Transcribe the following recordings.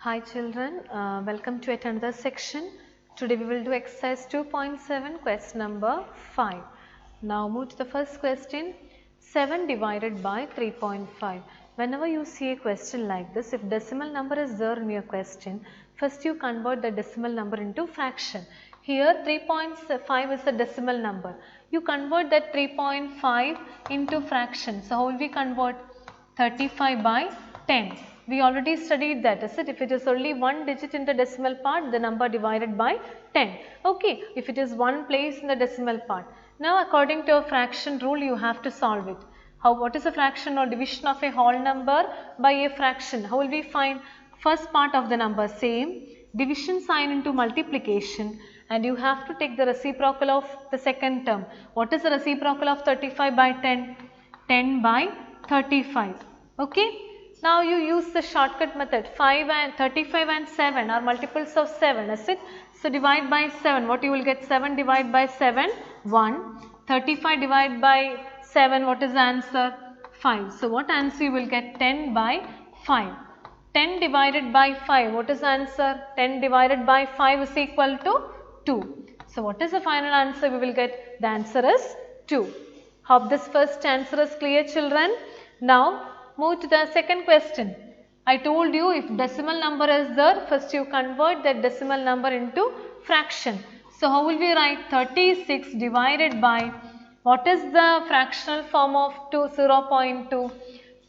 Hi children, welcome to yet another section. Today we will do exercise 2.7 question number 5. Now move to the first question, 7 divided by 3.5. Whenever you see a question like this, if decimal number is there in your question, first you convert the decimal number into fraction. Here 3.5 is a decimal number. You convert that 3.5 into fraction. So how will we convert? 35 by 10. We already studied that, is it? If it is only one digit in the decimal part, the number divided by 10. Okay, if it is one place in the decimal part. Now according to a fraction rule, you have to solve it. What is a fraction or division of a whole number by a fraction? How will we find? First part of the number same, division sign into multiplication, and you have to take the reciprocal of the second term. What is the reciprocal of 35 by 10? 10 by 35. Okay. Now you use the shortcut method. 35 and 7 are multiples of 7, is it? So divide by 7. What you will get? 7 divided by 7, 1. 35 divided by 7. What is the answer? 5. So what answer you will get? 10 by 5. 10 divided by 5. What is the answer? 10 divided by 5 is equal to 2. So what is the final answer we will get? The answer is 2. Hope this first answer is clear, children. Now move to the second question. I told you if decimal number is there, first you convert that decimal number into fraction. So how will we write? 36 divided by, what is the fractional form of 0.2?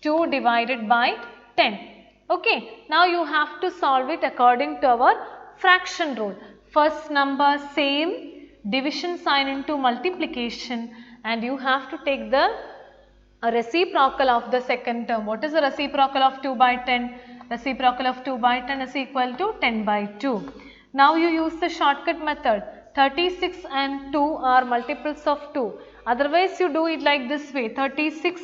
2 divided by 10. Okay, now you have to solve it according to our fraction rule. First number same, division sign into multiplication, and you have to take the reciprocal of the second term. What is the reciprocal of 2 by 10? Reciprocal of 2 by 10 is equal to 10 by 2. Now you use the shortcut method. 36 and 2 are multiples of 2. Otherwise you do it like this way. 36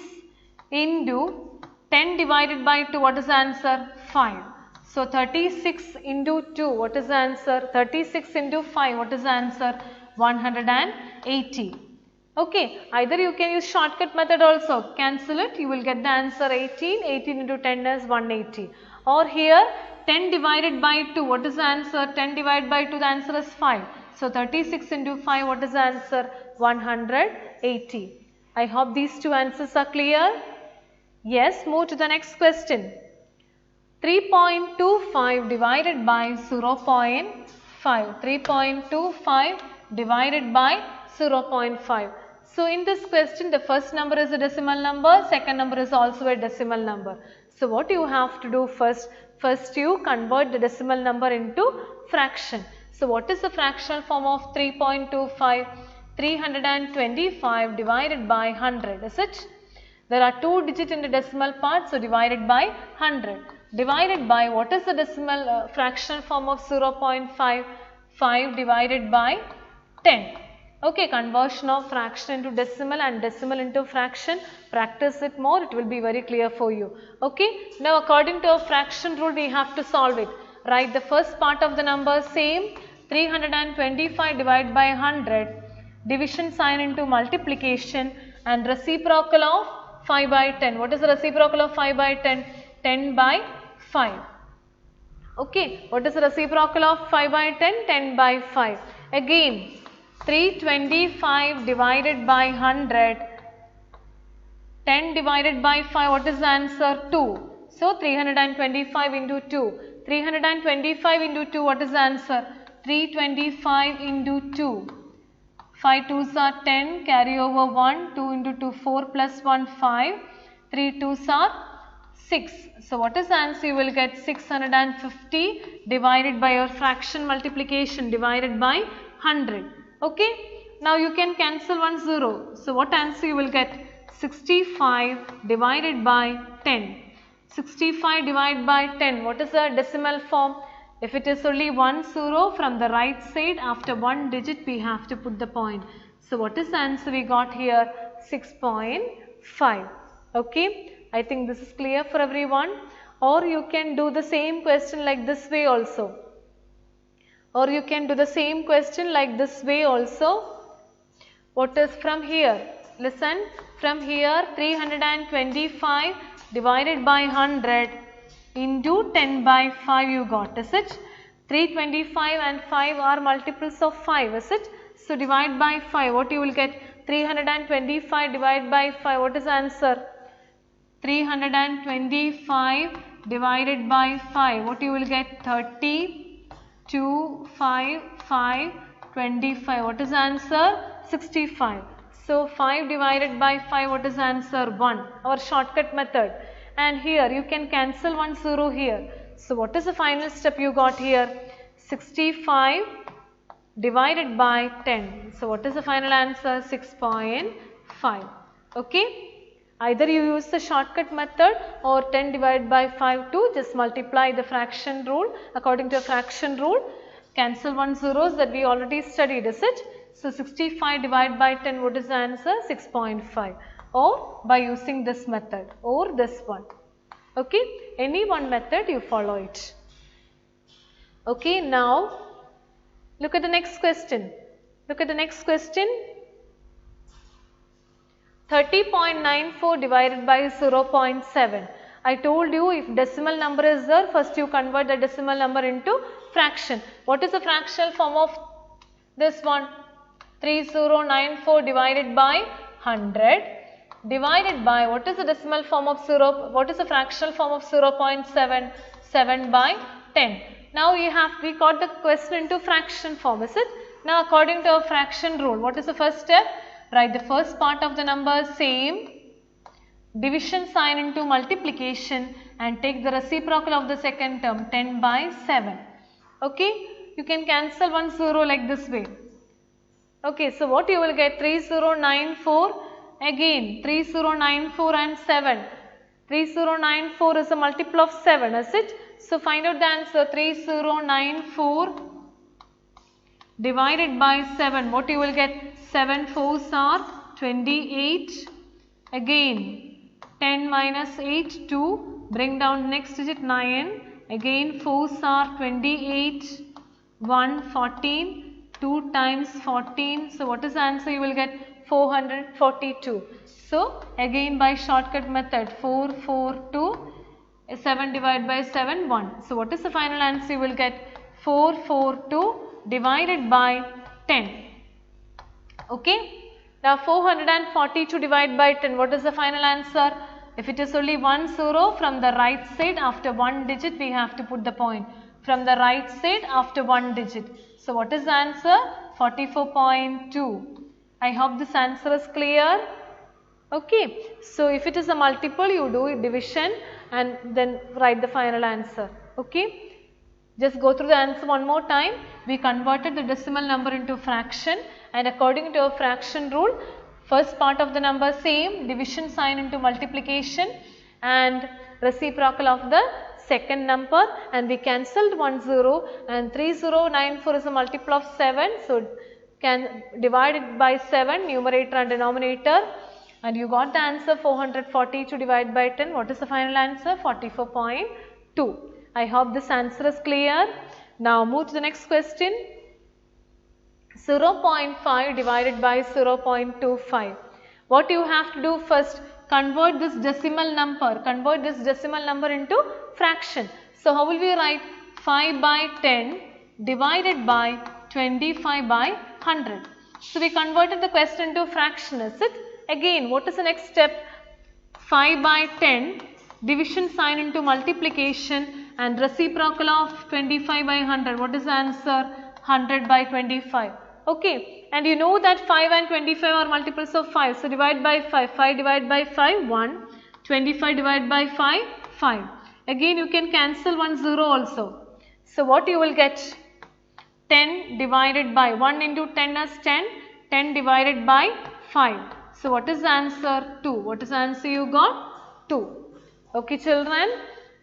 into 10 divided by 2. What is the answer? 5. So 36 into 2. What is the answer? 36 into 5. What is the answer? 180. Okay, either you can use shortcut method also, cancel it, you will get the answer 18, 18 into 10 is 180. Or here 10 divided by 2, what is the answer? 10 divided by 2, the answer is 5. So 36 into 5, what is the answer? 180. I hope these two answers are clear. Yes, move to the next question. 3.25 divided by 0.5. 3.25 divided by 0.5. So in this question, the first number is a decimal number, second number is also a decimal number. So what you have to do first? First you convert the decimal number into fraction. So what is the fractional form of 3.25? 325 divided by 100, is it? There are two digits in the decimal part, so divided by 100. Divided by, what is the decimal fractional form of 0.5? 5 divided by 10. Okay, conversion of fraction into decimal and decimal into fraction. Practice it more, it will be very clear for you. Okay, now according to our fraction rule, we have to solve it. Write the first part of the number same, 325 divided by 100, division sign into multiplication, and reciprocal of 5 by 10. What is the reciprocal of 5 by 10? 10 by 5. Okay, what is the reciprocal of 5 by 10? 10 by 5. Again, 325 divided by 100, 10 divided by 5, what is the answer? 2. So 325 into 2. 325 into 2, what is the answer? 325 into 2. 5 2s are 10, carry over 1, 2 into 2, 4 plus 1, 5, 3 2s are 6. So what is the answer? You will get 650 divided by your fraction multiplication divided by 100. Okay, now you can cancel 1 0. So what answer you will get? 65 divided by 10. 65 divided by 10. What is the decimal form? If it is only 1 0, from the right side after one digit we have to put the point. So what is the answer we got here? 6.5. Okay, I think this is clear for everyone. Or you can do the same question like this way also. Or you can do the same question like this way also. What is from here? Listen, from here 325 divided by 100 into 10 by 5 you got, is it? 325 and 5 are multiples of 5, is it? So divide by 5, what you will get? 325 divided by 5, what is the answer? 325 divided by 5, what you will get? 30, 2, 5, 5, 25, what is the answer? 65. So 5 divided by 5, what is the answer? 1, our shortcut method. And here you can cancel 1 0 here. So what is the final step you got here? 65 divided by 10. So what is the final answer? 6.5. Okay. Either you use the shortcut method or 10 divided by 5 to just multiply the fraction rule according to a fraction rule. Cancel 1 zeros that we already studied, is it? So 65 divided by 10, what is the answer? 6.5. Or by using this method or this one. Okay, any one method you follow it. Okay, now look at the next question. Look at the next question. 30.94 divided by 0.7. I told you if decimal number is there, first you convert the decimal number into fraction. What is the fractional form of this one? 3094 divided by 100 divided by, what is the decimal form of 0, what is the fractional form of 0.7? 7 by 10. Now we got the question into fraction form, is it? Now according to our fraction rule, what is the first step? Write the first part of the number same, division sign into multiplication and take the reciprocal of the second term, 10 by 7. Okay, you can cancel 1 0 like this way. Okay, so what you will get? 3094, again 3094 and 7. 3094 is a multiple of 7, is it? So find out the answer. 3094 divided by 7, what you will get? 7 4s are 28, again 10 minus 8, 2, bring down next digit 9, again 4s are 28, 1 14, 2 times 14, so what is the answer? You will get 442. So again by shortcut method, 4 4 2, 7 divided by 7, 1. So what is the final answer? You will get 442 divided by 10. Okay. Now 442 divided by 10, what is the final answer? If it is only 1 0 from the right side, after one digit we have to put the point. From the right side after one digit. So what is the answer? 44.2. I hope this answer is clear. Okay. So if it is a multiple, you do division and then write the final answer. Okay. Just go through the answer one more time. We converted the decimal number into fraction and according to a fraction rule, first part of the number same, division sign into multiplication and reciprocal of the second number, and we cancelled 1 0 and 3094 is a multiple of 7. So can divide it by 7, numerator and denominator, and you got the answer 442 divided by 10. What is the final answer? 44.2. I hope this answer is clear. Now move to the next question. 0.5 divided by 0.25. What you have to do first? Convert this decimal number into fraction. So how will we write? 5 by 10 divided by 25 by 100. So we converted the question into fraction, is it? Again, what is the next step? 5 by 10, division sign into multiplication and reciprocal of 25 by 100. What is the answer? 100 by 25. Okay, and you know that 5 and 25 are multiples of 5. So divide by 5. 5 divided by 5, 1. 25 divided by 5, 5. Again you can cancel 1 0 also. So what you will get? 10 divided by 1 into 10 is 10. 10 divided by 5. So what is the answer? 2. What is the answer you got? 2. Okay children,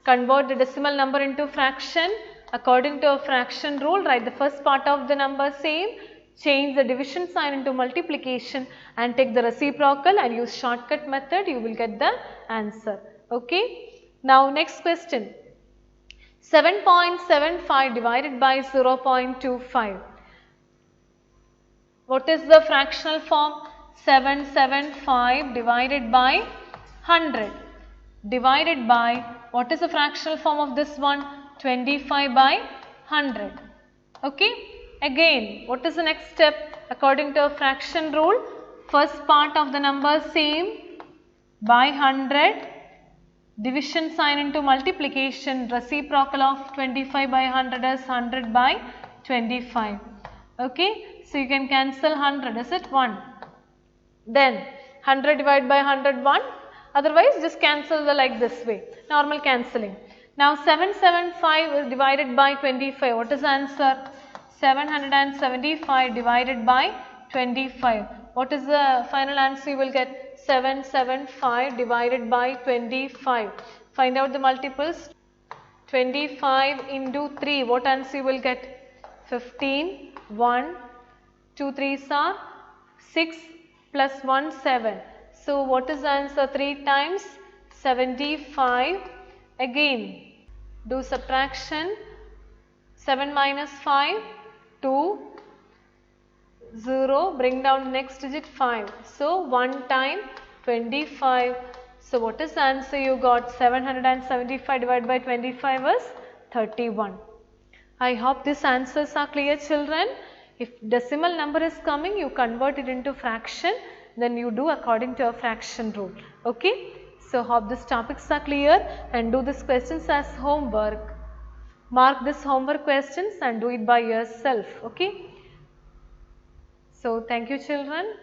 convert the decimal number into fraction. According to a fraction rule, write the first part of the number same. Change the division sign into multiplication and take the reciprocal and use shortcut method. You will get the answer. Okay. Now next question. 7.75 divided by 0.25. What is the fractional form? 775 divided by 100 divided by What is the fractional form of this one? 25 by 100. Okay. Again, what is the next step? According to a fraction rule, first part of the number same by 100, division sign into multiplication, reciprocal of 25 by 100 is 100 by 25. Okay. So, you can cancel 100, is it 1? Then 100 divided by 100, 1. Otherwise, just cancel the like this way, normal cancelling. Now, 775 is divided by 25. What is the answer? 775 divided by 25. What is the final answer you will get? 775 divided by 25. Find out the multiples. 25 into 3. What answer you will get? 15. 1. 2 3s are 6 plus 1 7. So, what is the answer? 3 times 75. Again, do subtraction. 7 minus 5, 2, 0, bring down next digit 5. So, 1 time 25. So, what is the answer you got? 775 divided by 25 is 31. I hope these answers are clear, children. If decimal number is coming, you convert it into fraction, then you do according to a fraction rule. Okay. So, hope these topics are clear and do these questions as homework. Mark this homework questions and do it by yourself. Okay. So, thank you, children.